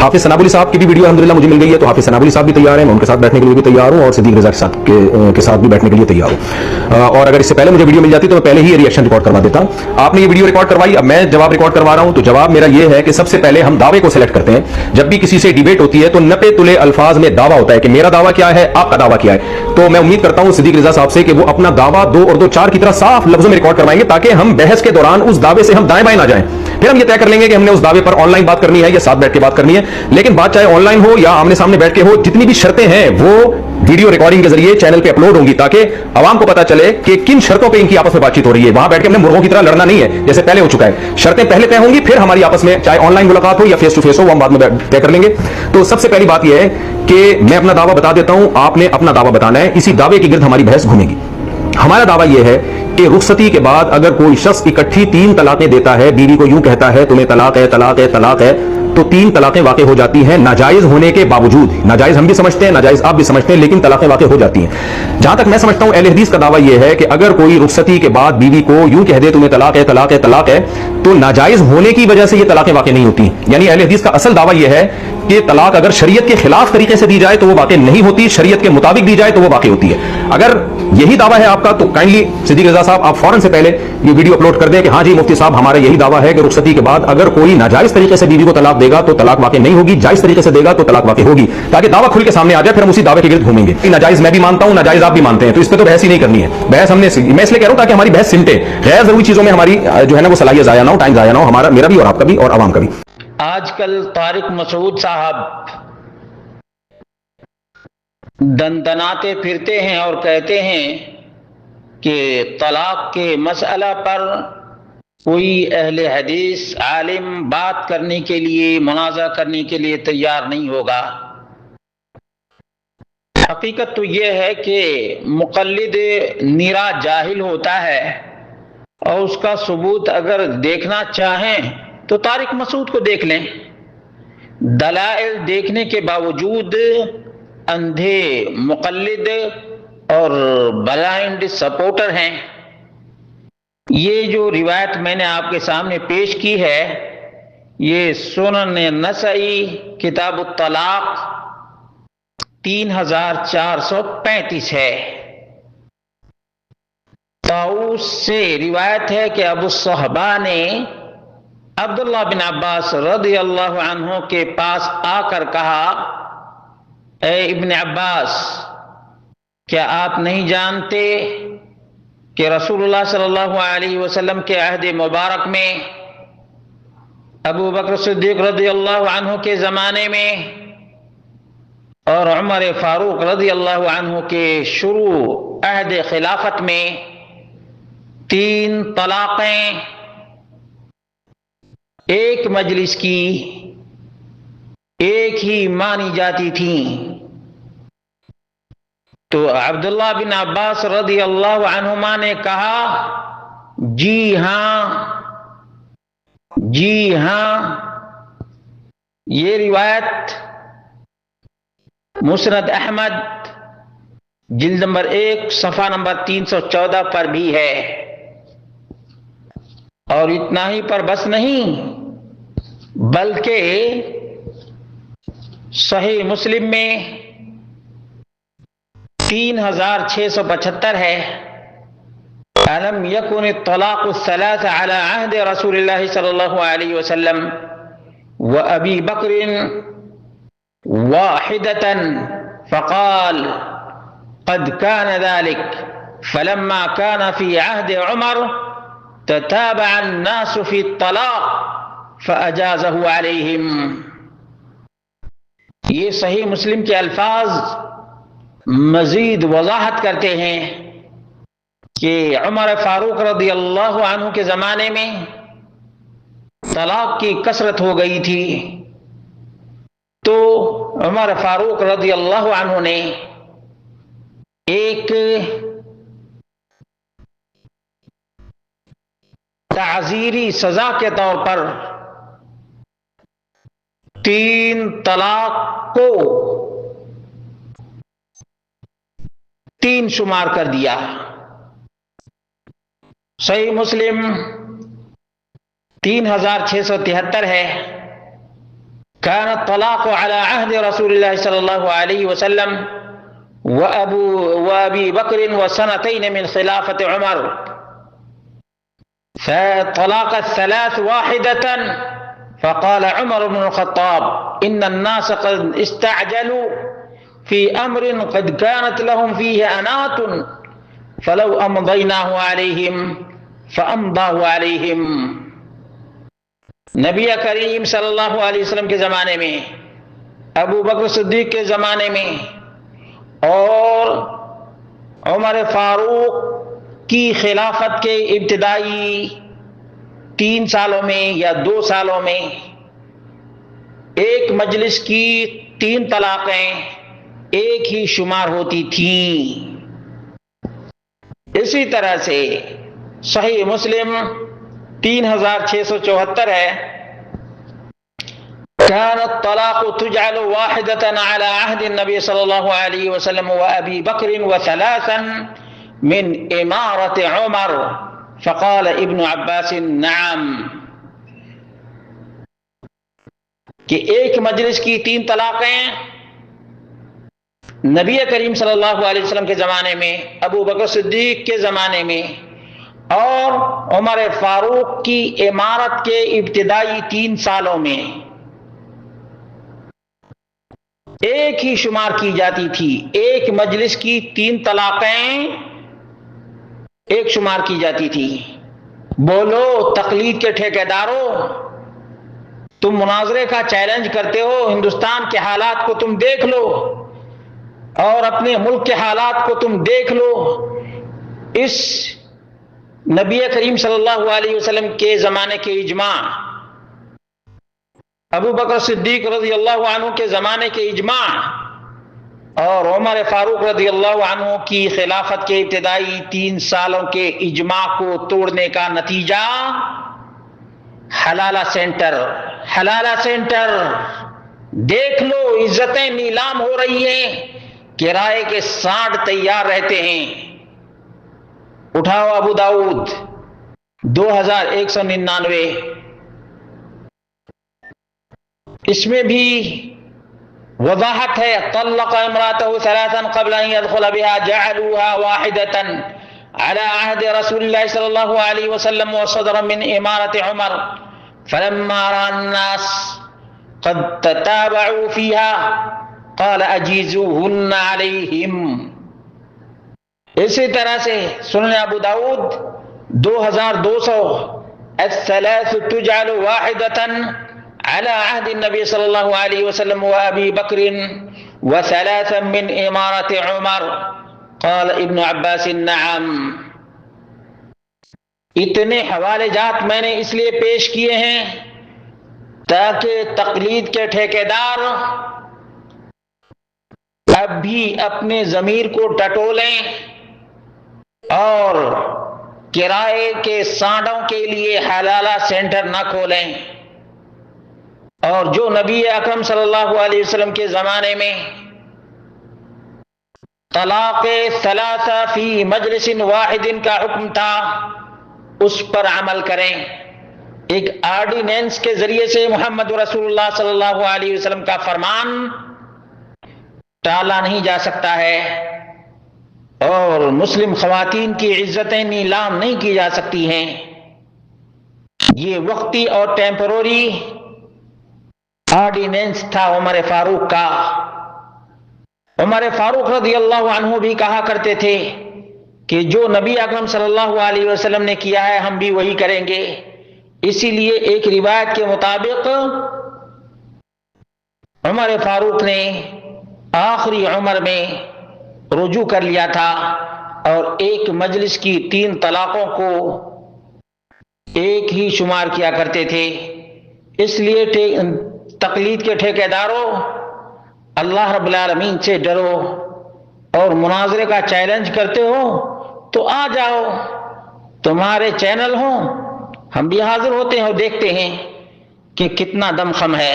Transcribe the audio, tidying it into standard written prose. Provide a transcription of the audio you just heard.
हाफिज सनाबुली साहब की भी वीडियो अल्हम्दुलिल्लाह मुझे मिल गई है, तो हाफिज सनाबुली साहब भी तैयार हैं, मैं उनके साथ बैठने के लिए भी तैयार हूं और सिद्दीक रजा के साथ भी बैठने के लिए तैयार हूं। और अगर इससे पहले मुझे वीडियो मिल जाती तो मैं पहले ही ये रिएक्शन रिकॉर्ड करवा देता। आपने ये वीडियो रिकॉर्ड करवाई, अब मैं जवाब रिकॉर्ड करवा रहा हूं। तो जवाब मेरा ये है कि सबसे पहले हम दावे को सिलेक्ट करते हैं। जब भी किसी से डिबेट होती है तो नपे तुले अल्फाज में दावा होता है कि मेरा दावा क्या है, आपका दावा क्या है। तो मैं उम्मीद करता हूं सिद्दीक रजा साहब से कि वो अपना दावा 2 और 2 4 की तरह साफ लफ्जों में रिकॉर्ड करवाएंगे, ताकि हम बहस के दौरान उस दावे से हम दाएं बाएं ना जाएं। फिर हम ये तय कर लेंगे कि हमने उस दावे पर ऑनलाइन बात करनी है या साथ बैठ के बात करनी है। लेकिन बात चाहे ऑनलाइन हो या आमने सामने बैठ के हो, जितनी भी शर्तें हैं वो वीडियो रिकॉर्डिंग के जरिए चैनल पे अपलोड होंगी, ताकि आवाम को पता चले कि किन शर्तों पे इनकी आपस में बातचीत हो रही है। वहां बैठ के हमने मुर्गों की तरह लड़ना नहीं है जैसे पहले हो चुका है। शर्तें पहले तय होंगी, फिर हमारी आपस में चाहे ऑनलाइन मुलाकात हो या फेस टू फेस हो, वो हम बाद में तय कर लेंगे। तो सबसे पहली बात यह है कि मैं अपना दावा बता देता हूं, आपने अपना दावा बताना है। इसी दावे के गिर्द हमारी बहस घूमेगी। हमारा दावा यह है कि रुखसती के बाद अगर कोई शख्स इकट्ठी 3 तलाकें देता है, बीवी को यूं कहता है तुम्हें तलाक है तलाक है तलाक है, तो 3 तलाकें वाक़ई हो जाती हैं नाजायज होने के बावजूद। नाजायज हम भी समझते हैं, नाजायज आप भी समझते हैं, लेकिन तलाकें वाक़ई हो जाती हैं। जहां तक मैं समझता हूं अहले हदीस का दावा यह है कि अगर कोई रुखसती के बाद बीवी को यूं कह दे तुम्हें तलाक है तलाक है तलाक है, तो नाजायज होने की वजह से ये तलाकें वाक़ई नहीं होती। यानी अहले हदीस का असल दावा यह है कि तलाक अगर शरीयत के खिलाफ तरीके से दी जाए तो वो वाक़ई नहीं होती, शरीयत के मुताबिक दी जाए तो वो वाक़ई होती है। अगर यही दावा है आपका तो काइंडली सिद्दीक रजा साहब आप फौरन से पहले ये वीडियो अपलोड कर दें कि हाँ जी मुफ्ती साहब हमारा यही दावा है कि रुखसती के बाद अगर कोई नाजायज तरीके से बीवी को तलाक देगा तो तलाक वाक़ई नहीं होगी, जायज तरीके से देगा तो तलाक वाक़ई होगी, ताकि दावा खुल के सामने आ जाए, फिर हम उसी दावे के गिर्द घूमेंगे। नाजायज मैं भी मानता हूं, नाजायज आप भी मानते हैं, तो इस पर तो बहस ही नहीं करनी है। बहस हमने मैं इसलिए कह रहा हूं ताकि हमारी बहस सिमटे, गैर जरूरी चीजों में हमारी जो है ना वो सलाहियत जाया ना हो, टाइम जाया ना हो, हमारा मेरा भी और आपका भी और आवाम का भी। आजकल तारिक मसूद साहब दंदनाते फिरते हैं और कहते हैं कि तलाक के मसला पर कोई अहले हदीस आलिम बात करने के लिए, मुनाज़ा करने के लिए तैयार नहीं होगा। हकीकत तो यह है कि मुक़ल्लिद निरा जाहिल होता है और उसका सबूत अगर देखना चाहें तो तारिक मसूद को देख लें। दलाइल देखने के बावजूद अंधे मुक़ल्लिद और ब्लाइंड सपोर्टर हैं। ये जो रिवायत मैंने आपके सामने पेश की है, ये सुनन नसई किताब तलाक 3435 है। ताऊस से रिवायत है कि अबू सहबा ने अब्दुल्लाह बिन अब्बास रज़ियल्लाहु अन्हु के पास आकर कहा, ए इब्न अब्बास, क्या आप नहीं जानते कि रसूलुल्लाह सल्लल्लाहु अलैहि वसल्लम के अहद मुबारक में अबू बकर सिद्दीक रज़ियल्लाहु अन्हु के ज़माने में और उमर फारूक रज़ियल्लाहु अन्हु के शुरू अहद खिलाफत में 3 तलाक़ें एक मजलिस की एक ही मानी जाती थीं। तो अब्दुल्लाह बिन अब्बास रज़ियल्लाहु अन्हुमा ने कहा, जी हां जी हां। ये रिवायत मुस्नद अहमद जिल्द नंबर 1 सफ़ा नंबर 314 पर भी है। और इतना ही पर बस नहीं, बल्कि सही मुस्लिम में 3675 है। अलम यकुन तलाक़ु सलास अला अहद रसूलिल्लाह सल्लल्लाहु अलैहि वसल्लम व अबी बकरिन वाहिदतन फ़क़ाल क़द कान ज़ालिक फ़लम्मा कान फ़ी अहद उमर तताबअ अन्नास फ़ी तलाक़ फ़अजाज़हु अलैहिम। ये सही मुस्लिम के अल्फाज मजीद वजाहत करते हैं कि उमर फारूक रज़ियल्लाहु अन्हु के ज़माने में तलाक की कसरत हो गई थी। तो उमर फारूक रज़ियल्लाहु अन्हु ने एक ताज़ीरी सजा के तौर पर 3 तलाक को 3 शुमार कर दिया। सही मुस्लिम 3673 है। كان الطلاق على عهد رسول الله صلى الله عليه وسلم وأبي بكر وسنتين من خلافة عمر، فطلاق الثلاث واحدة. فقال عمر بن الخطاب: إن الناس قد استعجلوا في أمر قد كانت لهم فيه أنات فلو أمضيناه عليهم فأمضاه عليهم. نبی کریم صلی اللہ علیہ وسلم کے زمانے میں، ابو بکر صدیق کے زمانے میں اور عمر فاروق کی خلافت کے ابتدائی 3 سالوں میں یا 2 سالوں میں ایک مجلس کی 3 طلاقیں ایک ہی شمار ہوتی تھیں. اسی طرح سے صحیح مسلم 3674 ہے: كان الطلاق تجعل واحدة على عهد النبي صلى الله عليه وسلم وأبي بكر وثلاثا من إمارة عمر. فقال ابن عباس: نعم. کہ ایک مجلس کی 3 طلاقیں نبی کریم صلی اللہ علیہ وسلم کے زمانے میں، ابو بکر صدیق کے زمانے میں اور عمر فاروق کی امارت کے ابتدائی 3 سالوں میں ایک ہی شمار کی جاتی تھی. ایک مجلس کی 3 طلاقیں ایک شمار کی جاتی تھی. بولو تقلید کے ٹھیکیداروں، تم مناظرے کا چیلنج کرتے ہو، ہندوستان کے حالات کو تم دیکھ لو اور اپنے ملک کے حالات کو تم دیکھ لو. اس نبی کریم صلی اللہ علیہ وسلم کے زمانے کے اجماع، ابو بکر صدیق رضی اللہ عنہ کے زمانے کے اجماع اور عمر فاروق رضی اللہ عنہ کی خلافت کے ابتدائی 3 سالوں کے اجماع کو توڑنے کا نتیجہ حلالہ سینٹر. حلالہ سینٹر دیکھ لو، عزتیں نیلام ہو رہی ہیں، کرائے کے 60 تیار رہتے ہیں. اٹھاؤ ابو داؤد 2199، اس میں بھی وضاحت ہے: طلق امراته 3 قبل ان يدخل بها جعلوها واحدة على عهد رسول الله صلى الله عليه وسلم وصدر من امارة عمر فلما رأى الناس قد تتابعوا فيها قال اجيزوهن عليهم. اسی طرح سے سنن ابو داؤد 2200: الثلاث تجعل واحدة على عهد النبي صلى الله عليه وسلم وأبي بكر وثلاثا من إمارة عمر. قال ابن عباس: نعم. اتنے حوالے جات میں نے اس لیے پیش کیے ہیں تاکہ تقلید کے ٹھیکیدار اب بھی اپنے ضمیر کو ٹٹولیں اور کرائے کے سانڈوں کے لیے حلالہ سینٹر نہ کھولیں. اور جو نبی اکرم صلی اللہ علیہ وسلم کے زمانے میں طلاق 3 فی مجلس واحد کا حکم تھا اس پر عمل کریں. ایک آرڈیننس کے ذریعے سے محمد رسول اللہ صلی اللہ علیہ وسلم کا فرمان ٹالا نہیں جا سکتا ہے اور مسلم خواتین کی عزتیں نیلام نہیں کی جا سکتی ہیں. یہ وقتی اور ٹیمپروری آرڈیننس تھا عمر فاروق کا. عمر فاروق رضی اللہ عنہ بھی کہا کرتے تھے کہ جو نبی اکرم صلی اللہ علیہ وسلم نے کیا ہے ہم بھی وہی کریں گے. اسی لیے ایک روایت کے مطابق عمر فاروق نے آخری عمر میں رجوع کر لیا تھا اور ایک مجلس کی 3 طلاقوں کو ایک ہی شمار کیا کرتے تھے. اس لیے تقلید کے ٹھیکیداروں، اللہ رب العالمین سے ڈرو اور مناظرے کا چیلنج کرتے ہو تو آ جاؤ، تمہارے چینل ہوں، ہم بھی حاضر ہوتے ہیں اور دیکھتے ہیں کہ کتنا دم خم ہے.